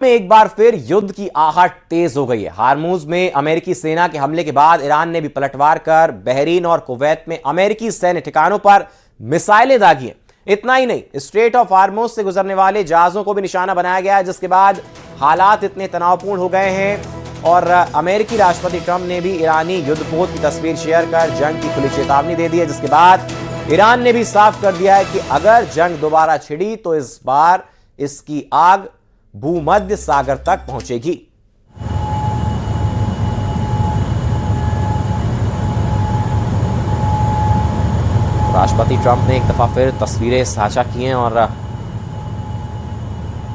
में एक बार फिर युद्ध की आहट तेज हो गई है। हार्मूज में अमेरिकी सेना के हमले के बाद ईरान ने भी पलटवार कर बहरीन और कुवैत में अमेरिकी सैन्य ठिकानों पर मिसाइलें दागी हैं। इतना ही नहीं, स्ट्रेट ऑफ हार्मूज से गुजरने वाले जहाजों को भी निशाना बनाया गया है, जिसके बाद हालात इतने तनावपूर्ण हो गए हैं और अमेरिकी राष्ट्रपति ट्रंप ने भी ईरानी युद्धपोत की तस्वीर शेयर कर जंग की खुली चेतावनी दे दी है, जिसके बाद ईरान ने भी साफ कर दिया है कि अगर जंग दोबारा छिड़ी तो इस बार इसकी आग भूमध्य सागर तक पहुंचेगी। राष्ट्रपति ट्रंप ने एक दफा फिर तस्वीरें साझा की हैं और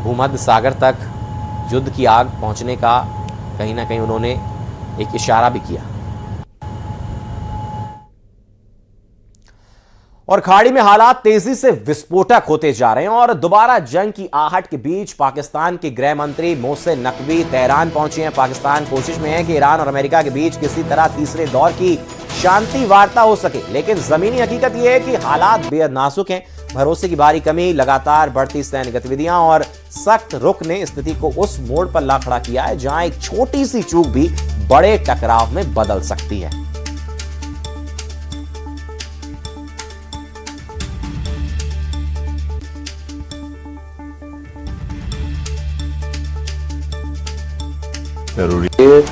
भूमध्य सागर तक युद्ध की आग पहुंचने का कहीं ना कहीं उन्होंने एक इशारा भी किया। और खाड़ी में हालात तेजी से विस्फोटक होते जा रहे हैं और दोबारा जंग की आहट के बीच पाकिस्तान के गृह मंत्री मोहसिन नकवी तेहरान पहुंचे हैं। पाकिस्तान कोशिश में है कि ईरान और अमेरिका के बीच किसी तरह तीसरे दौर की शांति वार्ता हो सके, लेकिन जमीनी हकीकत यह है कि हालात बेहद नाजुक हैं। भरोसे की भारी कमी, लगातार बढ़ती सैन्य गतिविधियां और सख्त रुख ने स्थिति को उस मोड़ पर ला खड़ा किया है जहां एक छोटी सी चूक भी बड़े टकराव में बदल सकती है।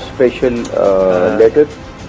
special letter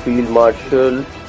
field marshal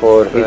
for his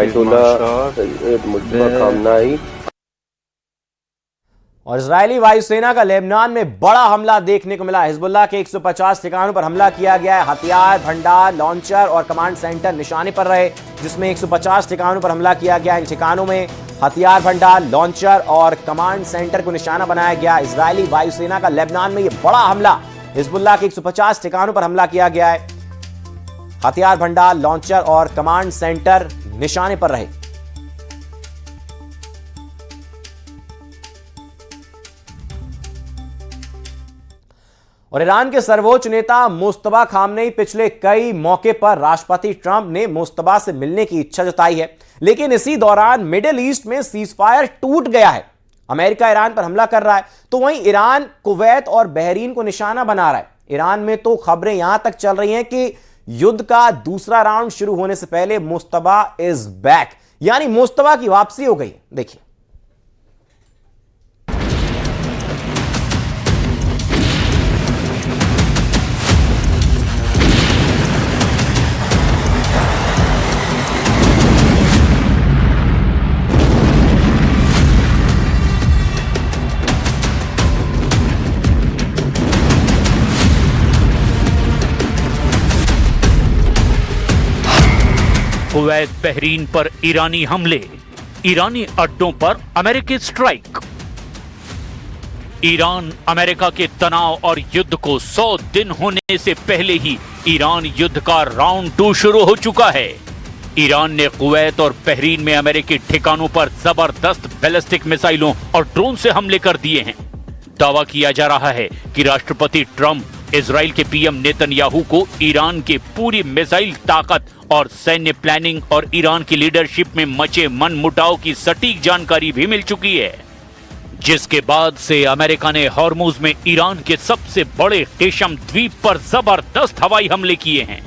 Ayatollah Sayyid Mujtaba Khamenei। और इजरायली वायुसेना का लेबनान में बड़ा हमला देखने को मिला। हिजबुल्लाह के 150 ठिकानों पर हमला किया गया है। हथियार भंडार, लॉन्चर और कमांड सेंटर निशाने पर रहे, जिसमें 150 ठिकानों पर हमला किया गया। इन ठिकानों में हथियार भंडार, लॉन्चर और कमांड सेंटर को निशाना बनाया गया। इजरायली वायुसेना का लेबनान में यह बड़ा हमला, हिजबुल्लाह के 150 ठिकानों पर हमला किया गया है। हथियार भंडार, लॉन्चर और कमांड सेंटर निशाने पर रहे। और ईरान के सर्वोच्च नेता मुस्तफा खामनेई पिछले कई मौके पर राष्ट्रपति ट्रंप ने मुस्तफा से मिलने की इच्छा जताई है, लेकिन इसी दौरान मिडिल ईस्ट में सीजफायर टूट गया है। अमेरिका ईरान पर हमला कर रहा है तो वहीं ईरान कुवैत और बहरीन को निशाना बना रहा है। ईरान में तो खबरें यहां तक चल रही हैं कि युद्ध का दूसरा राउंड शुरू होने से पहले मुस्तफा इज बैक, यानी मुस्तफा की वापसी हो गई। देखिए, कुवैत बहरीन पर ईरानी हमले, ईरानी अड्डों पर अमेरिकी स्ट्राइक। ईरान अमेरिका के तनाव और युद्ध को 100 दिन होने से पहले ही ईरान युद्ध का राउंड 2 शुरू हो चुका है। ईरान ने कुवैत और बहरीन में अमेरिकी ठिकानों पर जबरदस्त बैलिस्टिक मिसाइलों और ड्रोन से हमले कर दिए हैं। दावा किया जा रहा है कि राष्ट्रपति ट्रंप इजराइल के पीएम नेतन्याहू को ईरान की पूरी मिसाइल ताकत और सैन्य प्लानिंग और ईरान की लीडरशिप में मचे मनमुटाव की सटीक जानकारी भी मिल चुकी है, जिसके बाद से अमेरिका ने हॉर्मुज में ईरान के सबसे बड़े केशम द्वीप पर जबरदस्त हवाई हमले किए हैं।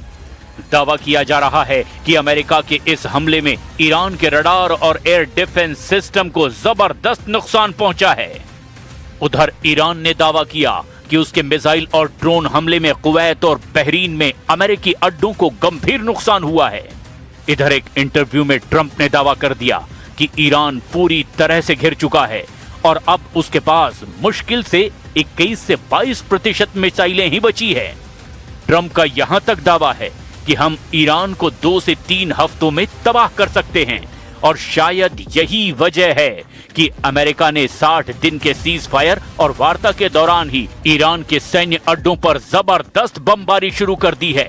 दावा किया जा रहा है कि अमेरिका के इस हमले में ईरान के रडार और एयर डिफेंस सिस्टम को जबरदस्त नुकसान पहुंचा है। उधर ईरान ने दावा किया कि उसके मिसाइल और ड्रोन हमले में कुवैत और बहरीन में अमेरिकी अड्डों को गंभीर नुकसान हुआ है। इधर एक इंटरव्यू में ट्रंप ने दावा कर दिया कि ईरान पूरी तरह से घिर चुका है और अब उसके पास मुश्किल से 21 से 22% मिसाइलें ही बची है। ट्रंप का यहां तक दावा है कि हम ईरान को 2 से 3 हफ्तों में तबाह कर सकते हैं और शायद यही वजह है कि अमेरिका ने 60 दिन के सीज फायर और वार्ता के दौरान ही ईरान के सैन्य अड्डों पर जबरदस्त बमबारी शुरू कर दी है।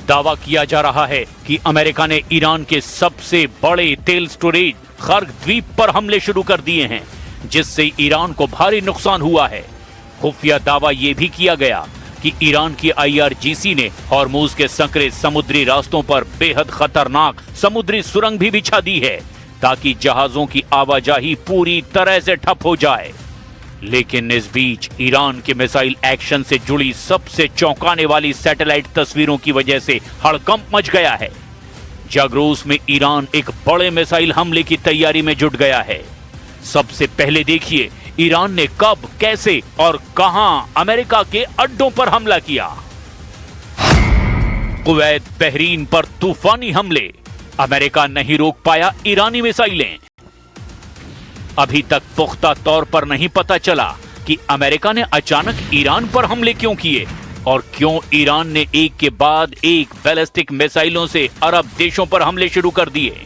दावा किया जा रहा है कि अमेरिका ने ईरान के सबसे बड़े तेल स्टोरेज खर्ग द्वीप पर हमले शुरू कर दिए हैं, जिससे ईरान को भारी नुकसान हुआ है। खुफिया दावा यह भी किया गया कि ईरान की IRGC ने हॉर्मुज के संकरे समुद्री रास्तों पर बेहद खतरनाक समुद्री सुरंग भी बिछा दी है ताकि जहाजों की आवाजाही पूरी तरह से ठप हो जाए। लेकिन इस बीच ईरान के मिसाइल एक्शन से जुड़ी सबसे चौंकाने वाली सैटेलाइट तस्वीरों की वजह से हड़कंप मच गया है। जाग्रोस में ईरान एक बड़े मिसाइल हमले की तैयारी में जुट गया है। सबसे पहले देखिए ईरान ने कब, कैसे और कहां अमेरिका के अड्डों पर हमला किया। कुवैत, बहरीन पर तूफानी हमले, अमेरिका नहीं रोक पाया ईरानी मिसाइलें। अभी तक पुख्ता तौर पर नहीं पता चला कि अमेरिका ने अचानक ईरान पर हमले क्यों किए और क्यों ईरान ने एक के बाद एक बैलिस्टिक मिसाइलों से अरब देशों पर हमले शुरू कर दिए।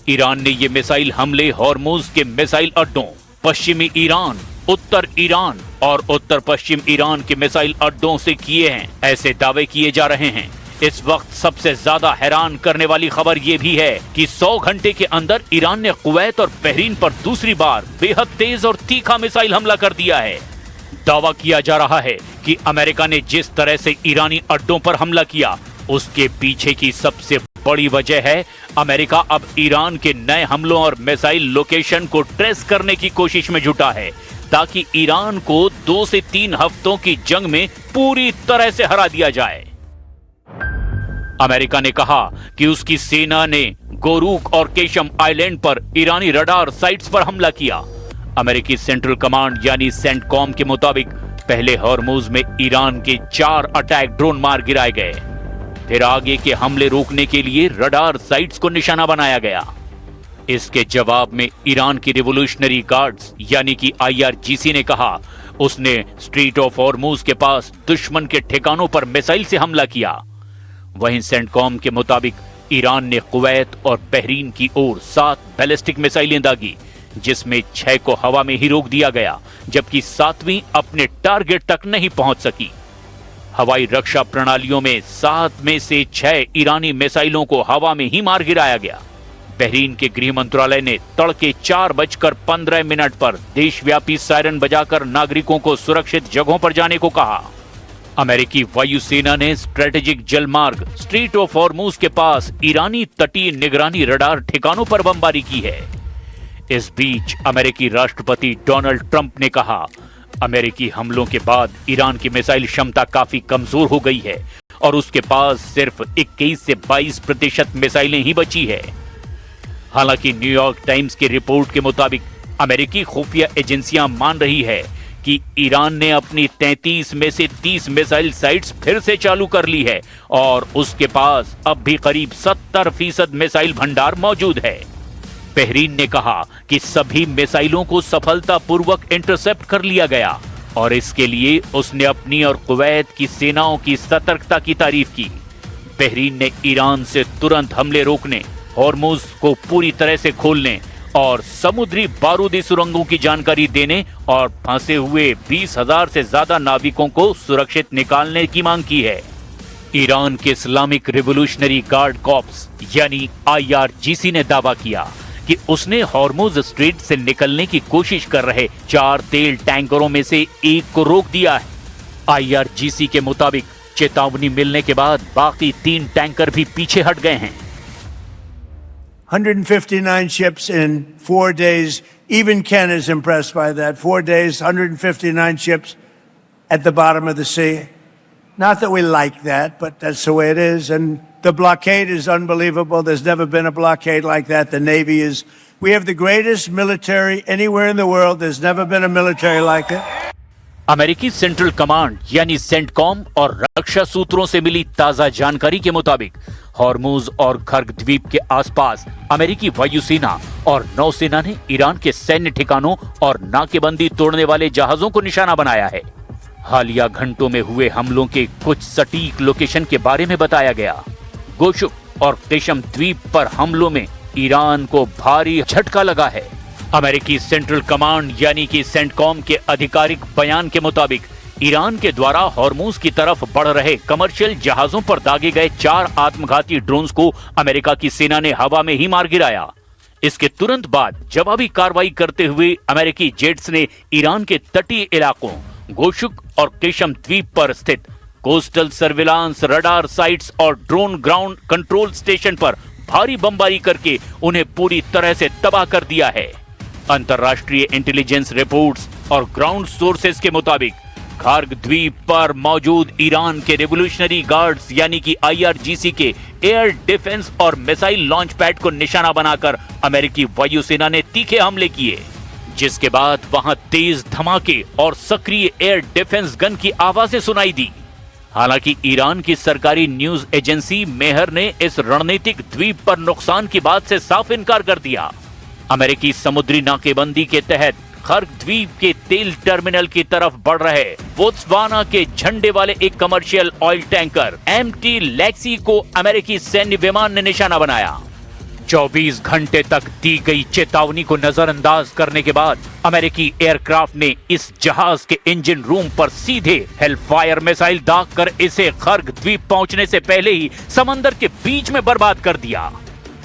ईरान ने ये मिसाइल हमले हॉर्मुज के मिसाइल अड्डों, पश्चिमी ईरान, उत्तर ईरान और उत्तर पश्चिम ईरान के मिसाइल अड्डों से किए हैं, ऐसे दावे किए जा रहे हैं। इस वक्त सबसे ज्यादा हैरान करने वाली खबर यह भी है कि 100 घंटे के अंदर ईरान ने कुवैत और बहरीन पर दूसरी बार बेहद तेज और तीखा मिसाइल हमला कर दिया है। दावा किया जा रहा है कि अमेरिका ने जिस तरह से ईरानी अड्डों पर हमला किया उसके पीछे की सबसे बड़ी वजह है अमेरिका अब ईरान के नए हमलों और मिसाइल लोकेशन को ट्रेस करने की कोशिश में जुटा है ताकि ईरान को 2 से 3 हफ्तों की जंग में पूरी तरह से हरा दिया जाए। अमेरिका ने कहा कि उसकी सेना ने गोरूक और केशम आइलैंड पर ईरानी रडार साइट्स पर हमला किया। अमेरिकी सेंट्रल कमांड यानी सेंटकॉम के मुताबिक पहले हॉर्मुज में ईरान के 4 अटैक ड्रोन मार गिराए गए, फिर आगे के हमले रोकने के लिए रडार साइट्स को निशाना बनाया गया। इसके जवाब में ईरान की रिवोल्यूशनरी गार्ड्स यानी कि IRGC ने कहा उसने स्ट्रीट ऑफ हॉर्मुज के पास दुश्मन के ठिकानों पर मिसाइल से हमला किया। वहीं सेंटकॉम के मुताबिक ईरान ने कुवैत और बहरीन की ओर 7 बैलिस्टिक मिसाइलें दागी, जिसमें 6 को हवा में ही रोक दिया गया जबकि 7वीं अपने टारगेट तक नहीं पहुंच सकी। हवाई रक्षा प्रणालियों में 7 में से 6 ईरानी मिसाइलों को हवा में ही मार गिराया गया। बहरीन के गृह मंत्रालय ने तड़के 4:15 पर देशव्यापी सायरन बजाकर नागरिकों को सुरक्षित जगहों पर जाने को कहा। अमेरिकी वायुसेना ने स्ट्रेटेजिक जलमार्ग स्ट्रीट ऑफ हॉर्मुज के पास ईरानी तटीय निगरानी रडार ठिकानों पर बमबारी की है। इस बीच अमेरिकी राष्ट्रपति डोनाल्ड ट्रंप ने कहा अमेरिकी हमलों के बाद ईरान की मिसाइल क्षमता काफी कमजोर हो गई है और उसके पास सिर्फ 21 से 22% मिसाइलें ही बची है। हालांकि न्यूयॉर्क टाइम्स की रिपोर्ट के मुताबिक अमेरिकी खुफिया एजेंसियां मान रही है कि ईरान ने अपनी 33 में से 30 मिसाइल साइट्स फिर से चालू कर ली है और उसके पास अब भी करीब 70% मिसाइल भंडार मौजूद है। बहरीन ने कहा कि सभी मिसाइलों को सफलतापूर्वक इंटरसेप्ट कर लिया गया और इसके लिए उसने अपनी और कुवैत की सेनाओं की सतर्कता की तारीफ की। बहरीन ने ईरान से तुरंत हमले रोकने, हॉर्मुज को पूरी तरह से खोलने और समुद्री बारूदी सुरंगों की जानकारी देने और फंसे हुए 20,000 से ज्यादा नाविकों को सुरक्षित निकालने की मांग की है। ईरान के इस्लामिक रिवोल्यूशनरी गार्ड कॉर्प्स यानी IRGC ने दावा किया कि उसने हॉर्मुज स्ट्रेट से निकलने की कोशिश कर रहे 4 तेल टैंकरों में से एक को रोक दिया है। IRGC के मुताबिक चेतावनी मिलने के बाद बाकी 3 टैंकर भी पीछे हट गए हैं। 159 ships in 4 days. Even Ken is impressed by that. 4 days, 159 ships at the bottom of the sea. Not that we like that, but that's the way it is. And the blockade is unbelievable. There's never been a blockade like that. The Navy is, we have the greatest military anywhere in the world. There's never been a military like it. अमेरिकी central command यानी CENTCOM और रक्षा सूत्रों से मिली ताजा जानकारी के मुताबिक Hormuz और खर्ग द्वीप के आसपास अमेरिकी वायुसेना और नौसेना ने ईरान के सैन्य ठिकानों और नाकेबंदी तोड़ने वाले जहाजों को निशाना बनाया है। हालिया घंटों में हुए हमलों के कुछ सटीक लोकेशन के बारे में बताया गया। गोशुक और केशम द्वीप पर हमलों में ईरान को भारी झटका लगा है। अमेरिकी सेंट्रल कमांड यानी कि सेंटकॉम के आधिकारिक बयान के मुताबिक ईरान के द्वारा हॉर्मुज की तरफ बढ़ रहे कमर्शियल जहाजों पर दागे गए 4 आत्मघाती ड्रोन्स को अमेरिका की सेना ने हवा में ही मार गिराया। इसके तुरंत बाद जवाबी कार्रवाई करते हुए अमेरिकी जेट्स ने ईरान के तटीय इलाकों गोशुक और केशम द्वीप पर स्थित कोस्टल सर्विलांस, रडार साइट्स और ड्रोन ग्राउंड कंट्रोल स्टेशन पर भारी बमबारी करके उन्हें पूरी तरह से तबाह कर दिया है। अंतर्राष्ट्रीय इंटेलिजेंस रिपोर्ट्स और ग्राउंड सोर्सेज के मुताबिक खार्ग द्वीप पर मौजूद ईरान के रेवोल्यूशनरी गार्ड्स यानी कि IRGC के एयर डिफेंस और मिसाइल लॉन्च पैड को निशाना बनाकर अमेरिकी वायुसेना ने तीखे हमले किए, जिसके बाद वहां तेज धमाके और सक्रिय एयर डिफेंस गन की आवाजें सुनाई दी। हालांकि ईरान की सरकारी न्यूज एजेंसी मेहर ने इस रणनीतिक द्वीप पर नुकसान की बात से साफ इनकार कर दिया। अमेरिकी समुद्री नाकेबंदी के तहत खार्ग द्वीप के तेल टर्मिनल की तरफ बढ़ रहे बोत्सवाना के झंडे वाले एक commercial oil tanker MT Lexi को अमेरिकी सैन्य विमान ने निशाना बनाया। 24 घंटे तक दी गई चेतावनी को नजरअंदाज करने के बाद अमेरिकी एयरक्राफ्ट ने इस जहाज के इंजन रूम पर सीधे हेलफायर मिसाइल दागकर इसे खार्ग द्वीप पहुंचने से पहले ही समंदर के बीच में बर्बाद कर दिया।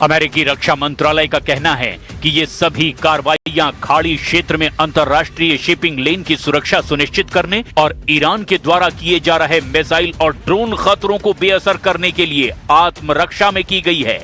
अमेरिकी रक्षा मंत्रालय का कहना है कि ये सभी कार्रवाइयां खाड़ी क्षेत्र में अंतर्राष्ट्रीय शिपिंग लेन की सुरक्षा सुनिश्चित करने और ईरान के द्वारा किए जा रहे मिसाइल और ड्रोन खतरों को बेअसर करने के लिए आत्मरक्षा में की गई है।